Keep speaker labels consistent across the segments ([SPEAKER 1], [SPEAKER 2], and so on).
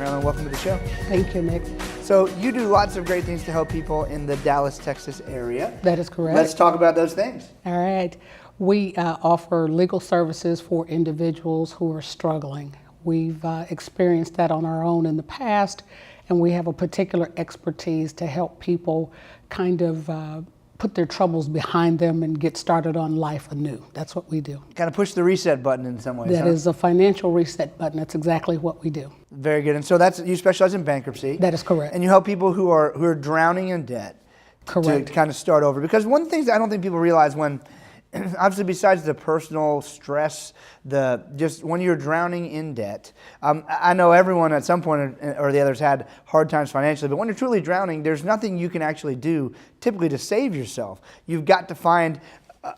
[SPEAKER 1] Marilyn, welcome to the show.
[SPEAKER 2] Thank you, Nick.
[SPEAKER 1] So you do lots of great things to help people in the Dallas, Texas area.
[SPEAKER 2] That is correct.
[SPEAKER 1] Let's talk about those things.
[SPEAKER 2] All right. We offer legal services for individuals who are struggling. We've experienced that on our own in the past, and we have a particular expertise to help people kind of put their troubles behind them and get started on life anew. That's what we do.
[SPEAKER 1] Kind of push the reset button in some ways.
[SPEAKER 2] That is a financial reset button. That's exactly what we do.
[SPEAKER 1] Very good. And so you specialize in bankruptcy.
[SPEAKER 2] That is correct.
[SPEAKER 1] And you help people who are drowning in debt.
[SPEAKER 2] Correct.
[SPEAKER 1] To kind of start over. Because one of the things that I don't think people realize when, obviously besides the personal stress, just when you're drowning in debt, I know everyone at some point or the other's had hard times financially, but when you're truly drowning, there's nothing you can actually do typically to save yourself. You've got to find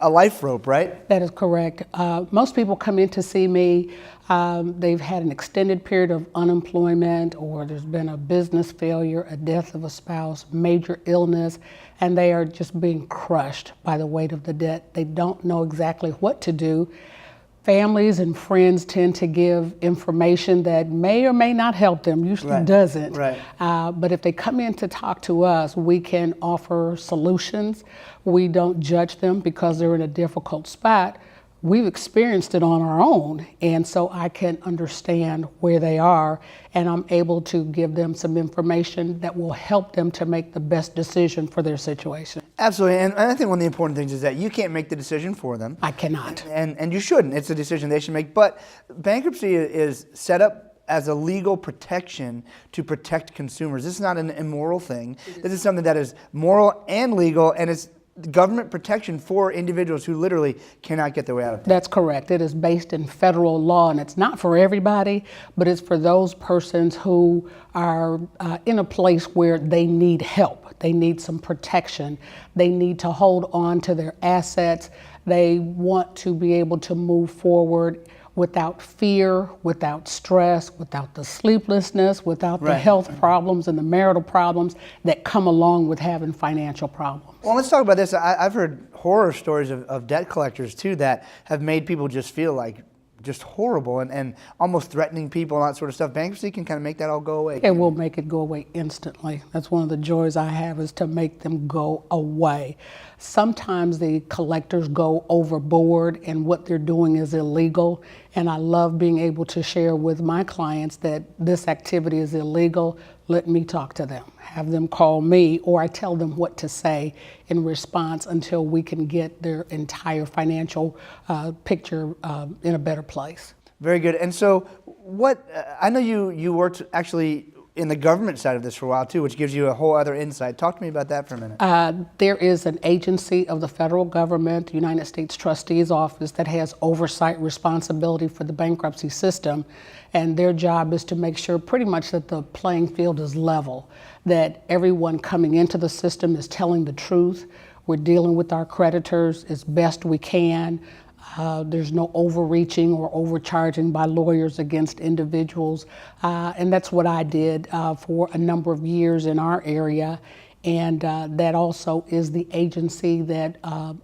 [SPEAKER 1] a life rope, right?
[SPEAKER 2] That is correct. Most people come in to see me. They've had an extended period of unemployment, or there's been a business failure, a death of a spouse, major illness, and they are just being crushed by the weight of the debt. They don't know exactly what to do. Families and friends tend to give information that may or may not help them, usually doesn't.
[SPEAKER 1] Right.
[SPEAKER 2] But if they come in to talk to us, we can offer solutions. We don't judge them because they're in a difficult spot. We've experienced it on our own, and so I can understand where they are, and I'm able to give them some information that will help them to make the best decision for their situation.
[SPEAKER 1] Absolutely, and I think one of the important things is that you can't make the decision for them.
[SPEAKER 2] I cannot.
[SPEAKER 1] And you shouldn't. It's a decision they should make. But bankruptcy is set up as a legal protection to protect consumers. This is not an immoral thing. This is something that is moral and legal, and it's government protection for individuals who literally cannot get their way out of it.
[SPEAKER 2] That's correct. It is based in federal law, and it's not for everybody, but it's for those persons who are in a place where they need help. They need some protection. They need to hold on to their assets. They want to be able to move forward without fear, without stress, without the sleeplessness, without the health problems and the marital problems that come along with having financial problems.
[SPEAKER 1] Well, let's talk about this. I've heard horror stories of debt collectors too that have made people just feel like just horrible and almost threatening people and that sort of stuff. Bankruptcy can kind of make that all go away.
[SPEAKER 2] It will make it go away instantly. That's one of the joys I have, is to make them go away. Sometimes the collectors go overboard and what they're doing is illegal, and I love being able to share with my clients that this activity is illegal. Let me talk to them, have them call me, or I tell them what to say in response until we can get their entire financial picture in a better place.
[SPEAKER 1] Very good. And so I know you worked actually in the government side of this for a while too, which gives you a whole other insight. Talk to me about that for a minute.
[SPEAKER 2] There is an agency of the federal government, the United States Trustee's Office, that has oversight responsibility for the bankruptcy system, and their job is to make sure pretty much that the playing field is level, that everyone coming into the system is telling the truth. We're dealing with our creditors as best we can. There's no overreaching or overcharging by lawyers against individuals. And that's what I did for a number of years in our area. And that also is the agency that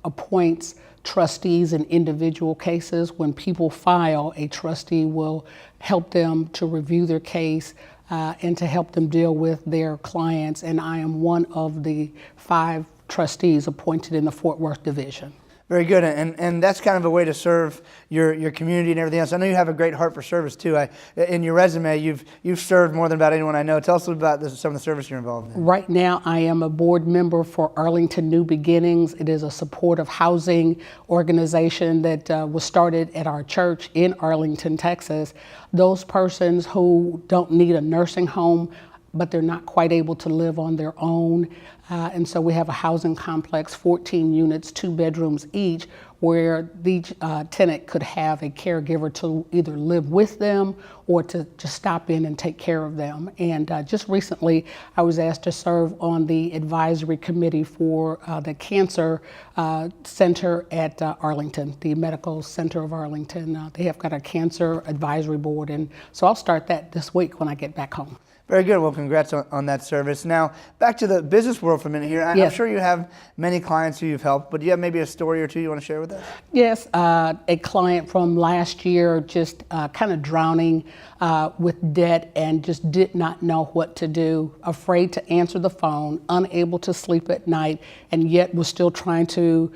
[SPEAKER 2] appoints trustees in individual cases. When people file, a trustee will help them to review their case and to help them deal with their clients. And I am one of the 5 trustees appointed in the Fort Worth division.
[SPEAKER 1] Very good, and that's kind of a way to serve your community and everything else. I know you have a great heart for service too. In your resume, you've served more than about anyone I know. Tell us about some of the service you're involved in.
[SPEAKER 2] Right now, I am a board member for Arlington New Beginnings. It is a supportive housing organization that was started at our church in Arlington, Texas. Those persons who don't need a nursing home, but they're not quite able to live on their own. And so we have a housing complex, 14 units, 2 bedrooms each, where each tenant could have a caregiver to either live with them or to just stop in and take care of them. And just recently, I was asked to serve on the advisory committee for the cancer center at Arlington, the Medical Center of Arlington. They have got a cancer advisory board, and so I'll start that this week when I get back home.
[SPEAKER 1] Very good. Well, congrats on that service. Now, back to the business world for a minute here. I'm
[SPEAKER 2] Yes.
[SPEAKER 1] sure you have many clients who you've helped, but do you have maybe a story or two you want to share with us?
[SPEAKER 2] Yes, a client from last year just kind of drowning with debt and just did not know what to do, afraid to answer the phone, unable to sleep at night, and yet was still trying to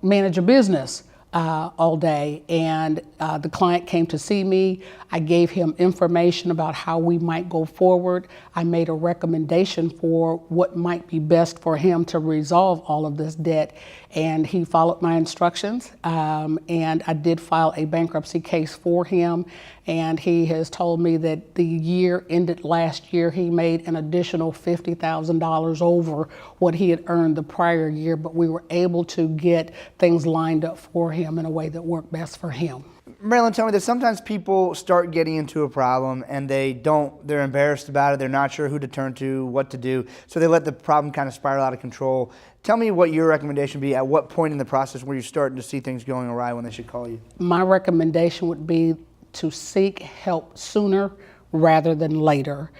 [SPEAKER 2] manage a business all day. And the client came to see me. I gave him information about how we might go forward. I made a recommendation for what might be best for him to resolve all of this debt. And he followed my instructions. And I did file a bankruptcy case for him. And he has told me that the year ended last year, he made an additional $50,000 over what he had earned the prior year, but we were able to get things lined up for him in a way that worked best for him.
[SPEAKER 1] Marilyn, tell me that sometimes people start getting into a problem and they're embarrassed about it, they're not sure who to turn to, what to do, so they let the problem kind of spiral out of control. Tell me what your recommendation would be, at what point in the process where you're starting to see things going awry when they should call you?
[SPEAKER 2] My recommendation would be to seek help sooner rather than later.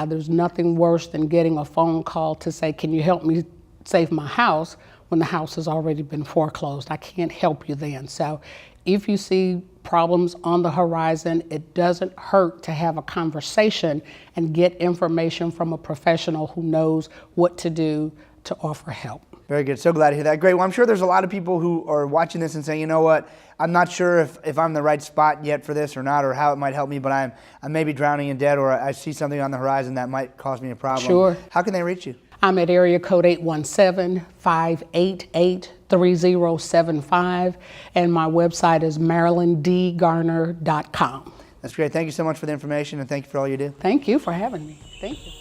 [SPEAKER 2] There's nothing worse than getting a phone call to say, can you help me save my house, when the house has already been foreclosed. I can't help you then. So if you see problems on the horizon, it doesn't hurt to have a conversation and get information from a professional who knows what to do to offer help.
[SPEAKER 1] Very good. So glad to hear that. Great. Well, I'm sure there's a lot of people who are watching this and saying, you know what, I'm not sure if I'm in the right spot yet for this or not, or how it might help me, but I'm maybe drowning in debt, or I see something on the horizon that might cause me a problem.
[SPEAKER 2] Sure.
[SPEAKER 1] How can they reach you?
[SPEAKER 2] I'm at area code 817-588-3075, and my website is marilyndgarner.com.
[SPEAKER 1] That's great. Thank you so much for the information, and thank you for all you do.
[SPEAKER 2] Thank you for having me. Thank you.